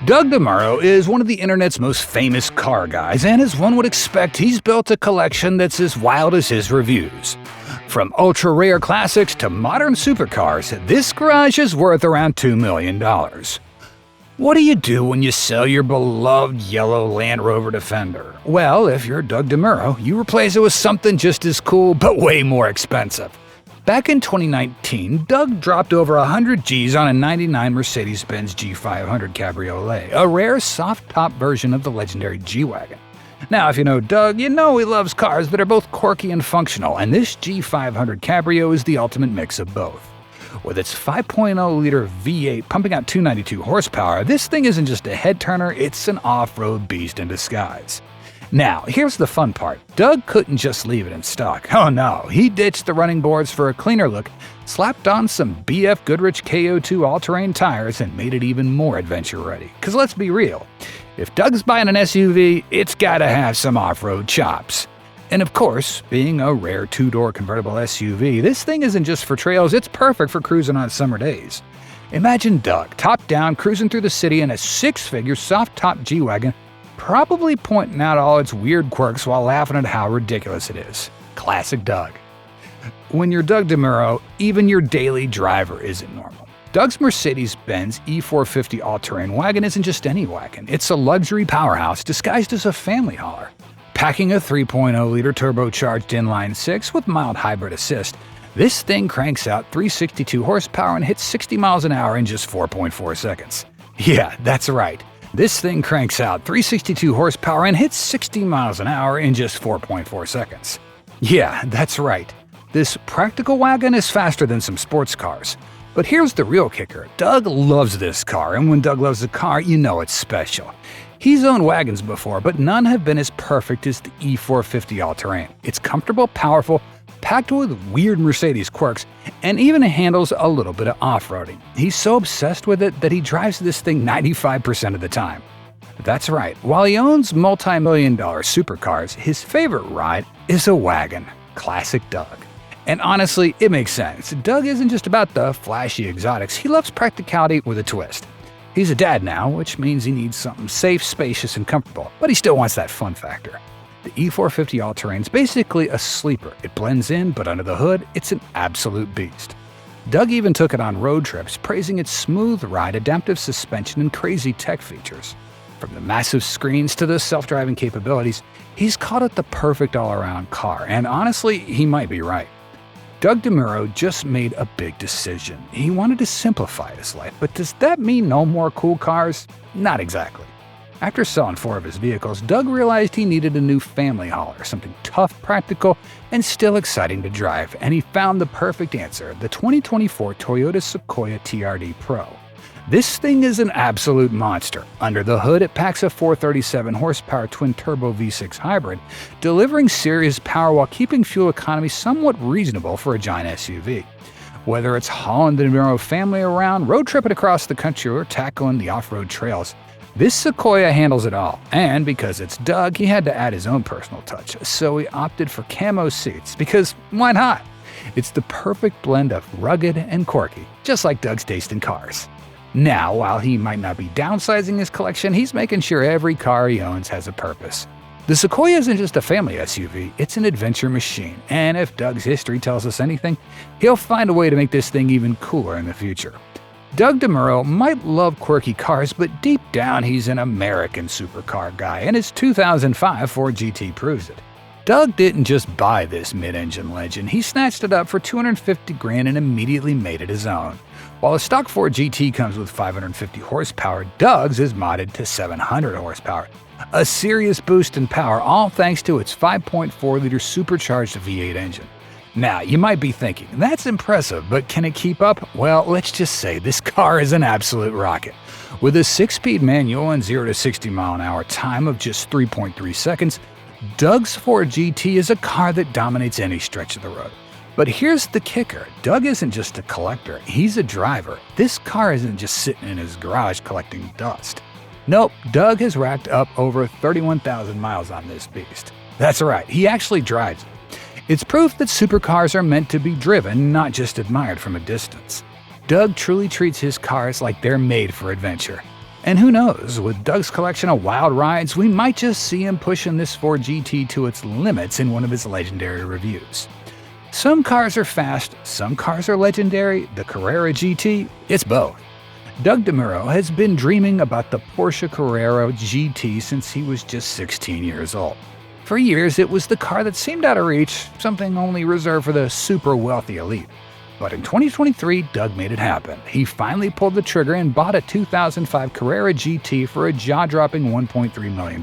Doug DeMuro is one of the internet's most famous car guys, and as one would expect, he's built a collection that's as wild as his reviews. From ultra-rare classics to modern supercars, this garage is worth around $2 million. What do you do when you sell your beloved yellow Land Rover Defender? Well, if you're Doug DeMuro, you replace it with something just as cool but way more expensive. Back in 2019, Doug dropped over 100 G's on a '99 Mercedes-Benz G500 Cabriolet, a rare soft-top version of the legendary G-Wagon. Now, if you know Doug, you know he loves cars that are both quirky and functional, and this G500 Cabrio is the ultimate mix of both. With its 5.0-liter V8 pumping out 292 horsepower, this thing isn't just a head-turner, it's an off-road beast in disguise. Now, here's the fun part. Doug couldn't just leave it in stock. Oh no, he ditched the running boards for a cleaner look, slapped on some BF Goodrich KO2 all-terrain tires, and made it even more adventure-ready. Because let's be real, if Doug's buying an SUV, it's gotta have some off-road chops. And of course, being a rare two-door convertible SUV, this thing isn't just for trails, it's perfect for cruising on summer days. Imagine Doug, top down, cruising through the city in a six-figure soft-top G-Wagon, probably pointing out all its weird quirks while laughing at how ridiculous it is. Classic Doug. When you're Doug DeMuro, even your daily driver isn't normal. Doug's Mercedes-Benz E450 all-terrain wagon isn't just any wagon, it's a luxury powerhouse disguised as a family hauler. Packing a 3.0-liter turbocharged inline-six with mild hybrid assist, this thing cranks out 362 horsepower and hits 60 miles an hour in just 4.4 seconds. Yeah, that's right. This thing cranks out 362 horsepower and hits 60 miles an hour in just 4.4 seconds. Yeah, that's right. This practical wagon is faster than some sports cars. But here's the real kicker. Doug loves this car, and when Doug loves a car, you know it's special. He's owned wagons before, but none have been as perfect as the E450 all-terrain. It's comfortable, powerful, packed with weird Mercedes quirks, and even handles a little bit of off-roading. He's so obsessed with it that he drives this thing 95% of the time. That's right, while he owns multi-million-dollar supercars, his favorite ride is a wagon. Classic Doug. And honestly, it makes sense. Doug isn't just about the flashy exotics, he loves practicality with a twist. He's a dad now, which means he needs something safe, spacious, and comfortable, but he still wants that fun factor. The E450 all-terrain's basically a sleeper. It blends in, but under the hood, it's an absolute beast. Doug even took it on road trips, praising its smooth ride, adaptive suspension, and crazy tech features. From the massive screens to the self-driving capabilities, he's called it the perfect all-around car, and honestly, he might be right. Doug DeMuro just made a big decision. He wanted to simplify his life, but does that mean no more cool cars? Not exactly. After selling 4 of his vehicles, Doug realized he needed a new family hauler, something tough, practical, and still exciting to drive, and he found the perfect answer, the 2024 Toyota Sequoia TRD Pro. This thing is an absolute monster. Under the hood, it packs a 437 horsepower twin-turbo V6 hybrid, delivering serious power while keeping fuel economy somewhat reasonable for a giant SUV. Whether it's hauling the DeMuro family around, road tripping across the country, or tackling the off-road trails, this Sequoia handles it all. And because it's Doug, he had to add his own personal touch, so he opted for camo seats, because why not? It's the perfect blend of rugged and quirky, just like Doug's taste in cars. Now, while he might not be downsizing his collection, he's making sure every car he owns has a purpose. The Sequoia isn't just a family SUV, it's an adventure machine, and if Doug's history tells us anything, he'll find a way to make this thing even cooler in the future. Doug DeMuro might love quirky cars, but deep down he's an American supercar guy, and his 2005 Ford GT proves it. Doug didn't just buy this mid-engine legend, he snatched it up for $250,000 and immediately made it his own. While a stock Ford GT comes with 550 horsepower, Doug's is modded to 700 horsepower. A serious boost in power, all thanks to its 5.4-liter supercharged V8 engine. Now, you might be thinking, that's impressive, but can it keep up? Well, let's just say this car is an absolute rocket. With a 6-speed manual and 0 to 60 mile an hour time of just 3.3 seconds, Doug's Ford GT is a car that dominates any stretch of the road. But here's the kicker. Doug isn't just a collector, he's a driver. This car isn't just sitting in his garage collecting dust. Nope, Doug has racked up over 31,000 miles on this beast. That's right, he actually drives it. It's proof that supercars are meant to be driven, not just admired from a distance. Doug truly treats his cars like they're made for adventure. And who knows, with Doug's collection of wild rides, we might just see him pushing this Ford GT to its limits in one of his legendary reviews. Some cars are fast, some cars are legendary. The Carrera GT, it's both. Doug DeMuro has been dreaming about the Porsche Carrera GT since he was just 16 years old. For years, it was the car that seemed out of reach, something only reserved for the super wealthy elite. But in 2023, Doug made it happen. He finally pulled the trigger and bought a 2005 Carrera GT for a jaw-dropping $1.3 million.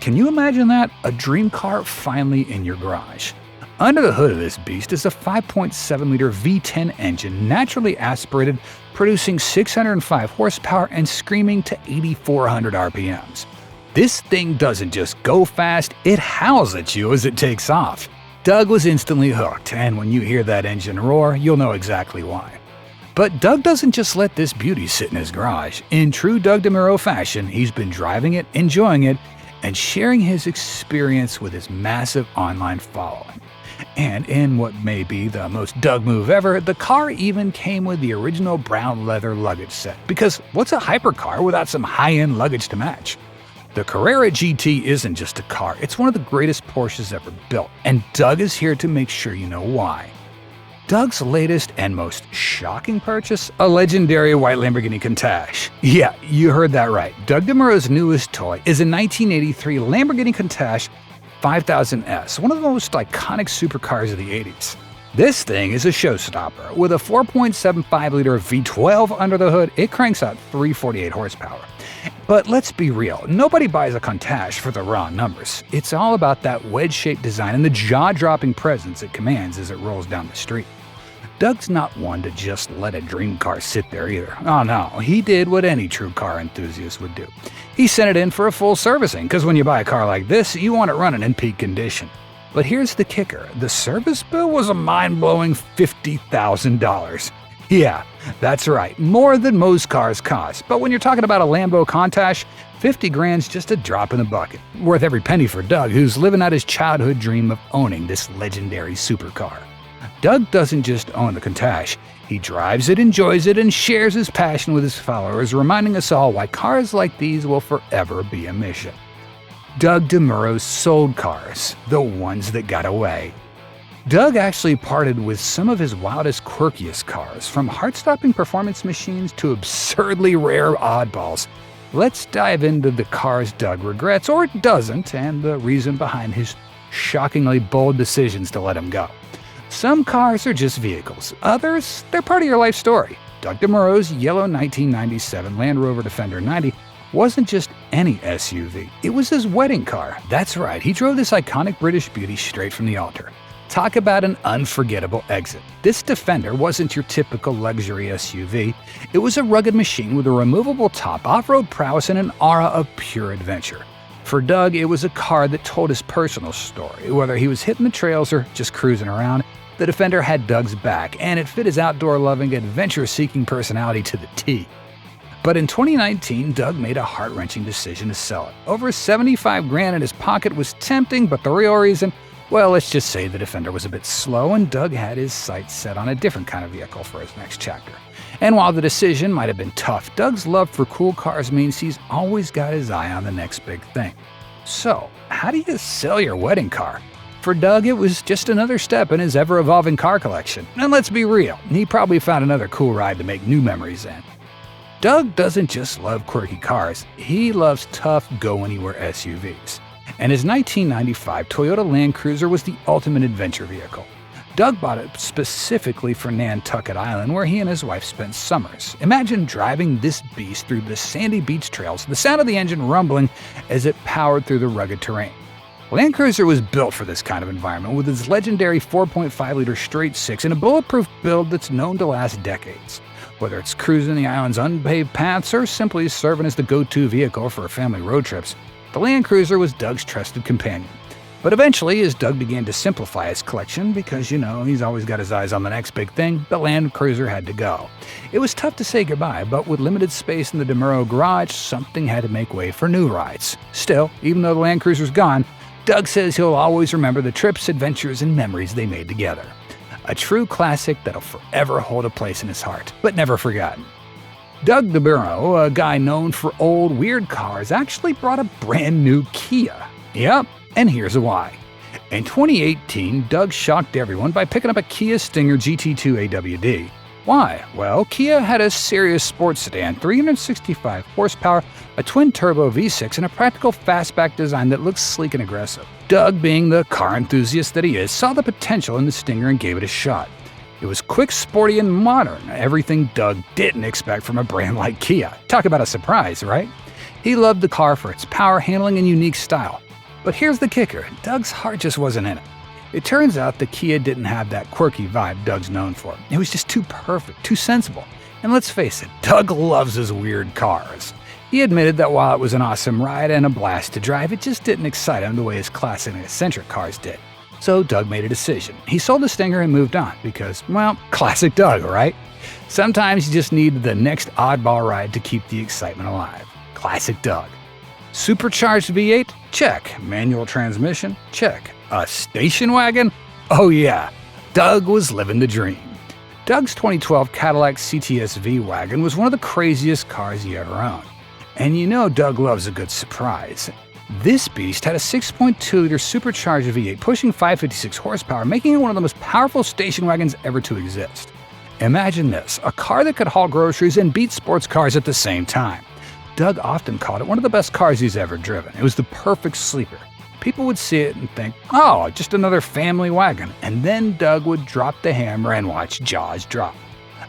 Can you imagine that? A dream car finally in your garage. Under the hood of this beast is a 5.7-liter V10 engine, naturally aspirated, producing 605 horsepower and screaming to 8,400 RPMs. This thing doesn't just go fast, it howls at you as it takes off. Doug was instantly hooked, and when you hear that engine roar, you'll know exactly why. But Doug doesn't just let this beauty sit in his garage. In true Doug DeMuro fashion, he's been driving it, enjoying it, and sharing his experience with his massive online following. And in what may be the most Doug move ever, the car even came with the original brown leather luggage set. Because what's a hypercar without some high-end luggage to match? The Carrera GT isn't just a car, it's one of the greatest Porsches ever built, and Doug is here to make sure you know why. Doug's latest and most shocking purchase? A legendary white Lamborghini Countach. Yeah, you heard that right. Doug DeMuro's newest toy is a 1983 Lamborghini Countach 5000S, one of the most iconic supercars of the 80s. This thing is a showstopper. With a 4.75-liter V12 under the hood, it cranks out 348 horsepower. But let's be real, nobody buys a Countach for the raw numbers. It's all about that wedge-shaped design and the jaw-dropping presence it commands as it rolls down the street. Doug's not one to just let a dream car sit there either. Oh no, he did what any true car enthusiast would do. He sent it in for a full servicing, because when you buy a car like this, you want it running in peak condition. But here's the kicker, the service bill was a mind-blowing $50,000. Yeah, that's right, more than most cars cost. But when you're talking about a Lambo Countach, 50 grand's just a drop in the bucket. Worth every penny for Doug, who's living out his childhood dream of owning this legendary supercar. Doug doesn't just own the Countach, he drives it, enjoys it, and shares his passion with his followers, reminding us all why cars like these will forever be a mission. Doug DeMuro's sold cars, the ones that got away. Doug actually parted with some of his wildest, quirkiest cars, from heart-stopping performance machines to absurdly rare oddballs. Let's dive into the cars Doug regrets, or doesn't, and the reason behind his shockingly bold decisions to let him go. Some cars are just vehicles, others, they're part of your life story. Doug DeMuro's yellow 1997 Land Rover Defender 90 wasn't just any SUV, it was his wedding car. That's right, he drove this iconic British beauty straight from the altar. Talk about an unforgettable exit. This Defender wasn't your typical luxury SUV. It was a rugged machine with a removable top, off-road prowess, and an aura of pure adventure. For Doug, it was a car that told his personal story. Whether he was hitting the trails or just cruising around, the Defender had Doug's back, and it fit his outdoor-loving, adventure-seeking personality to the T. But in 2019, Doug made a heart-wrenching decision to sell it. Over 75 grand in his pocket was tempting, but the real reason? Well, let's just say the Defender was a bit slow, and Doug had his sights set on a different kind of vehicle for his next chapter. And while the decision might have been tough, Doug's love for cool cars means he's always got his eye on the next big thing. So, how do you sell your wedding car? For Doug, it was just another step in his ever-evolving car collection. And let's be real, he probably found another cool ride to make new memories in. Doug doesn't just love quirky cars, he loves tough, go-anywhere SUVs. And his 1995 Toyota Land Cruiser was the ultimate adventure vehicle. Doug bought it specifically for Nantucket Island, where he and his wife spent summers. Imagine driving this beast through the sandy beach trails, the sound of the engine rumbling as it powered through the rugged terrain. Land Cruiser was built for this kind of environment, with its legendary 4.5-liter straight six and a bulletproof build that's known to last decades. Whether it's cruising the island's unpaved paths or simply serving as the go-to vehicle for family road trips, the Land Cruiser was Doug's trusted companion. But eventually, as Doug began to simplify his collection, because, he's always got his eyes on the next big thing, the Land Cruiser had to go. It was tough to say goodbye, but with limited space in the DeMuro garage, something had to make way for new rides. Still, even though the Land Cruiser's gone, Doug says he'll always remember the trips, adventures, and memories they made together. A true classic that'll forever hold a place in his heart, but never forgotten. Doug DeMuro, a guy known for old, weird cars, actually brought a brand new Kia. Yep, and here's why. In 2018, Doug shocked everyone by picking up a Kia Stinger GT2 AWD. Why? Well, Kia had a serious sports sedan, 365 horsepower, a twin-turbo V6, and a practical fastback design that looks sleek and aggressive. Doug, being the car enthusiast that he is, saw the potential in the Stinger and gave it a shot. It was quick, sporty, and modern, everything Doug didn't expect from a brand like Kia. Talk about a surprise, right? He loved the car for its power, handling, and unique style. But here's the kicker, Doug's heart just wasn't in it. It turns out the Kia didn't have that quirky vibe Doug's known for. It was just too perfect, too sensible. And let's face it, Doug loves his weird cars. He admitted that while it was an awesome ride and a blast to drive, it just didn't excite him the way his classic and eccentric cars did. So Doug made a decision. He sold the Stinger and moved on because, well, classic Doug, right? Sometimes you just need the next oddball ride to keep the excitement alive. Classic Doug. Supercharged V8? Check. Manual transmission? Check. A station wagon? Oh yeah, Doug was living the dream. Doug's 2012 Cadillac CTS-V wagon was one of the craziest cars he ever owned. And you know Doug loves a good surprise. This beast had a 6.2-liter supercharged V8 pushing 556 horsepower, making it one of the most powerful station wagons ever to exist. Imagine this, a car that could haul groceries and beat sports cars at the same time. Doug often called it one of the best cars he's ever driven. It was the perfect sleeper. People would see it and think, oh, just another family wagon. And then Doug would drop the hammer and watch jaws drop.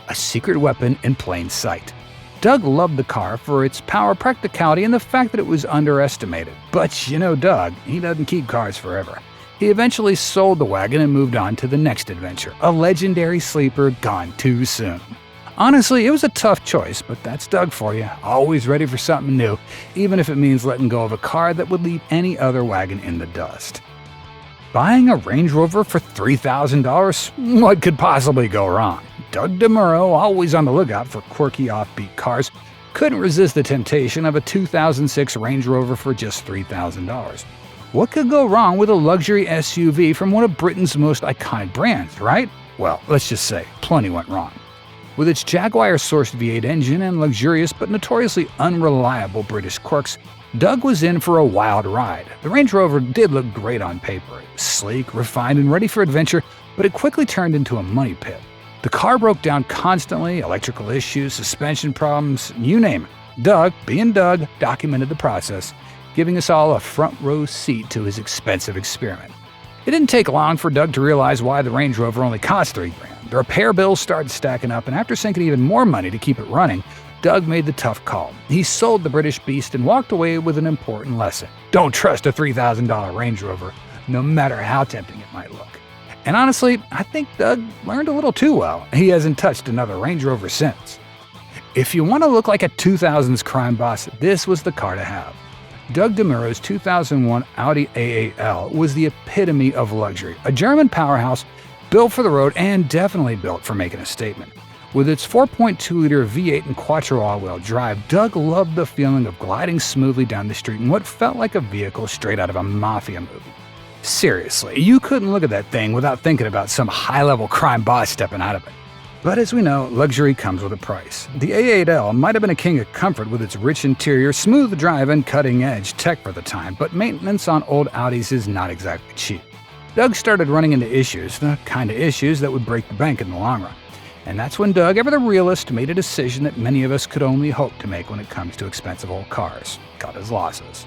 A secret weapon in plain sight. Doug loved the car for its power, practicality, and the fact that it was underestimated. But you know Doug, he doesn't keep cars forever. He eventually sold the wagon and moved on to the next adventure, a legendary sleeper gone too soon. Honestly, it was a tough choice, but that's Doug for you, always ready for something new, even if it means letting go of a car that would leave any other wagon in the dust. Buying a Range Rover for $3,000? What could possibly go wrong? Doug DeMuro, always on the lookout for quirky offbeat cars, couldn't resist the temptation of a 2006 Range Rover for just $3,000. What could go wrong with a luxury SUV from one of Britain's most iconic brands, right? Well, let's just say, plenty went wrong. With its Jaguar-sourced V8 engine and luxurious but notoriously unreliable British quirks, Doug was in for a wild ride. The Range Rover did look great on paper. It was sleek, refined, and ready for adventure, but it quickly turned into a money pit. The car broke down constantly, electrical issues, suspension problems, you name it. Doug, being Doug, documented the process, giving us all a front row seat to his expensive experiment. It didn't take long for Doug to realize why the Range Rover only cost $3,000. The repair bills started stacking up, and after sinking even more money to keep it running, Doug made the tough call. He sold the British beast and walked away with an important lesson. Don't trust a $3,000 Range Rover, no matter how tempting it might look. And honestly, I think Doug learned a little too well. He hasn't touched another Range Rover since. If you want to look like a 2000s crime boss, this was the car to have. Doug DeMuro's 2001 Audi A8L was the epitome of luxury, a German powerhouse built for the road and definitely built for making a statement. With its 4.2-liter V8 and quattro all-wheel drive, Doug loved the feeling of gliding smoothly down the street in what felt like a vehicle straight out of a mafia movie. Seriously, you couldn't look at that thing without thinking about some high-level crime boss stepping out of it. But as we know, luxury comes with a price. The A8L might have been a king of comfort with its rich interior, smooth drive, and cutting-edge tech for the time, but maintenance on old Audis is not exactly cheap. Doug started running into issues, the kind of issues that would break the bank in the long run. And that's when Doug, ever the realist, made a decision that many of us could only hope to make when it comes to expensive old cars: cut his losses.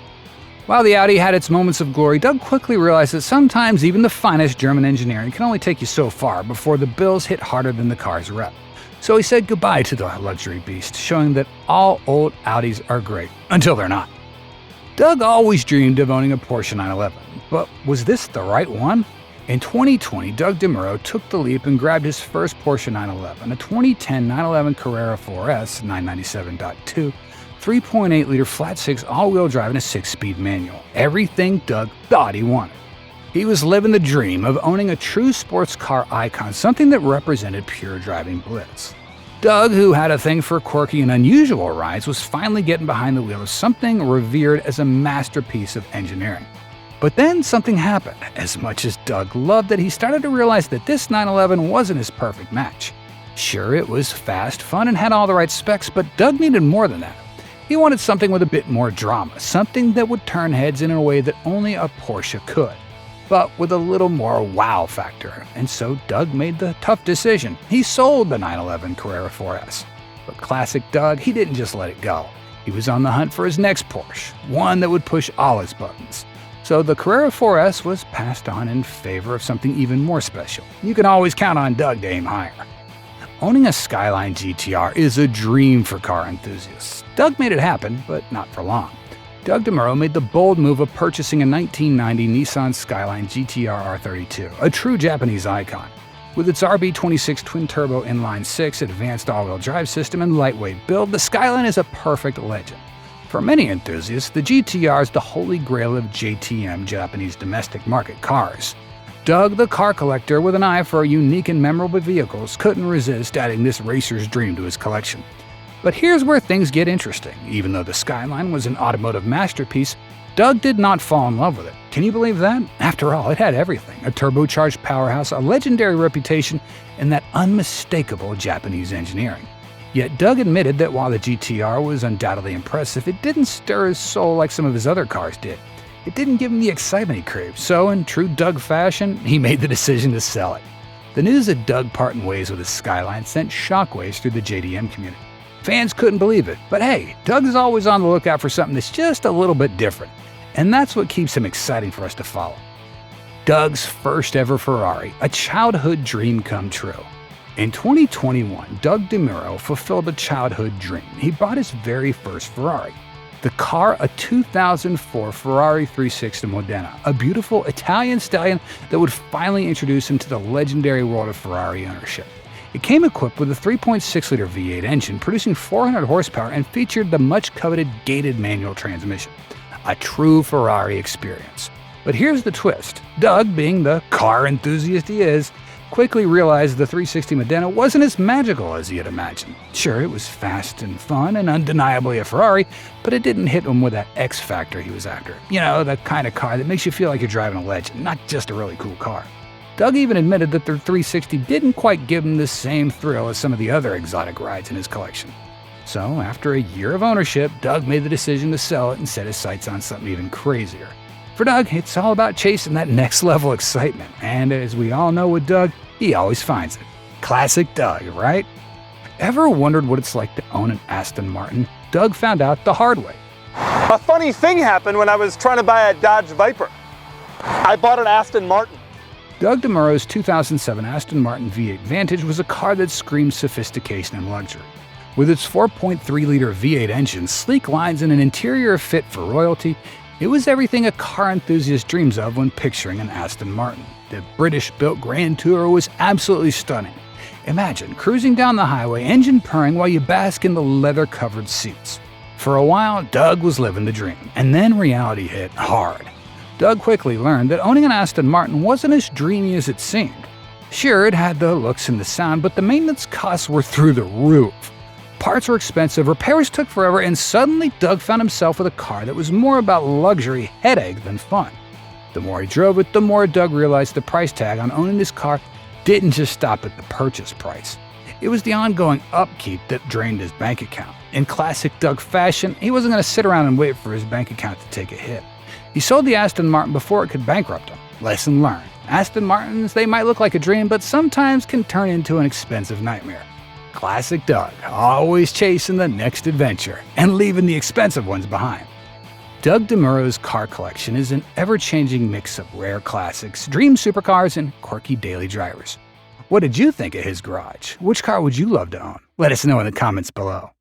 While the Audi had its moments of glory, Doug quickly realized that sometimes even the finest German engineering can only take you so far before the bills hit harder than the car's rep. So he said goodbye to the luxury beast, showing that all old Audis are great, until they're not. Doug always dreamed of owning a Porsche 911, but was this the right one? In 2020, Doug DeMuro took the leap and grabbed his first Porsche 911, a 2010 911 Carrera 4S 997.2, 3.8-liter flat-six all-wheel drive and a 6-speed manual. Everything Doug thought he wanted. He was living the dream of owning a true sports car icon, something that represented pure driving bliss. Doug, who had a thing for quirky and unusual rides, was finally getting behind the wheel of something revered as a masterpiece of engineering. But then something happened. As much as Doug loved it, he started to realize that this 911 wasn't his perfect match. Sure, it was fast, fun, and had all the right specs, but Doug needed more than that. He wanted something with a bit more drama, something that would turn heads in a way that only a Porsche could, but with a little more wow factor. And so Doug made the tough decision. He sold the 911 Carrera 4S. But classic Doug, he didn't just let it go. He was on the hunt for his next Porsche, one that would push all his buttons. So the Carrera 4S was passed on in favor of something even more special. You can always count on Doug to aim higher. Owning a Skyline GTR is a dream for car enthusiasts. Doug made it happen, but not for long. Doug DeMuro made the bold move of purchasing a 1990 Nissan Skyline GTR R32, a true Japanese icon. With its RB26 twin-turbo inline-6 advanced all-wheel drive system and lightweight build, the Skyline is a perfect legend. For many enthusiasts, the GTR is the holy grail of JTM Japanese domestic market cars. Doug, the car collector with an eye for unique and memorable vehicles, couldn't resist adding this racer's dream to his collection. But here's where things get interesting. Even though the Skyline was an automotive masterpiece, Doug did not fall in love with it. Can you believe that? After all, it had everything: a turbocharged powerhouse, a legendary reputation, and that unmistakable Japanese engineering. Yet Doug admitted that while the GTR was undoubtedly impressive, it didn't stir his soul like some of his other cars did. It didn't give him the excitement he craved, so in true Doug fashion, he made the decision to sell it. The news that Doug parted ways with his Skyline sent shockwaves through the JDM community. Fans couldn't believe it, but hey, Doug is always on the lookout for something that's just a little bit different, and that's what keeps him exciting for us to follow. Doug's first ever Ferrari, a childhood dream come true. In 2021, Doug DeMuro fulfilled a childhood dream. He bought his very first Ferrari. The car, a 2004 Ferrari 360 Modena, a beautiful Italian stallion that would finally introduce him to the legendary world of Ferrari ownership. It came equipped with a 3.6-liter V8 engine producing 400 horsepower and featured the much-coveted gated manual transmission. A true Ferrari experience. But here's the twist. Doug, being the car enthusiast he is, quickly realized the 360 Modena wasn't as magical as he had imagined. Sure, it was fast and fun and undeniably a Ferrari, but it didn't hit him with that X factor he was after. You know, the kind of car that makes you feel like you're driving a legend, not just a really cool car. Doug even admitted that the 360 didn't quite give him the same thrill as some of the other exotic rides in his collection. So, after a year of ownership, Doug made the decision to sell it and set his sights on something even crazier. For Doug, it's all about chasing that next level excitement, and as we all know with Doug, he always finds it. Classic Doug, right? Ever wondered what it's like to own an Aston Martin? Doug found out the hard way. A funny thing happened when I was trying to buy a Dodge Viper. I bought an Aston Martin. Doug DeMuro's 2007 Aston Martin V8 Vantage was a car that screamed sophistication and luxury. With its 4.3-liter V8 engine, sleek lines, and an interior fit for royalty, it was everything a car enthusiast dreams of when picturing an Aston Martin. The British-built Grand Tourer was absolutely stunning. Imagine cruising down the highway, engine purring while you bask in the leather-covered seats. For a while, Doug was living the dream, and then reality hit hard. Doug quickly learned that owning an Aston Martin wasn't as dreamy as it seemed. Sure, it had the looks and the sound, but the maintenance costs were through the roof. Parts were expensive, repairs took forever, and suddenly Doug found himself with a car that was more about luxury headache than fun. The more he drove it, the more Doug realized the price tag on owning this car didn't just stop at the purchase price. It was the ongoing upkeep that drained his bank account. In classic Doug fashion, he wasn't going to sit around and wait for his bank account to take a hit. He sold the Aston Martin before it could bankrupt him. Lesson learned. Aston Martins, they might look like a dream, but sometimes can turn into an expensive nightmare. Classic Doug, always chasing the next adventure and leaving the expensive ones behind. Doug DeMuro's car collection is an ever-changing mix of rare classics, dream supercars, and quirky daily drivers. What did you think of his garage? Which car would you love to own? Let us know in the comments below.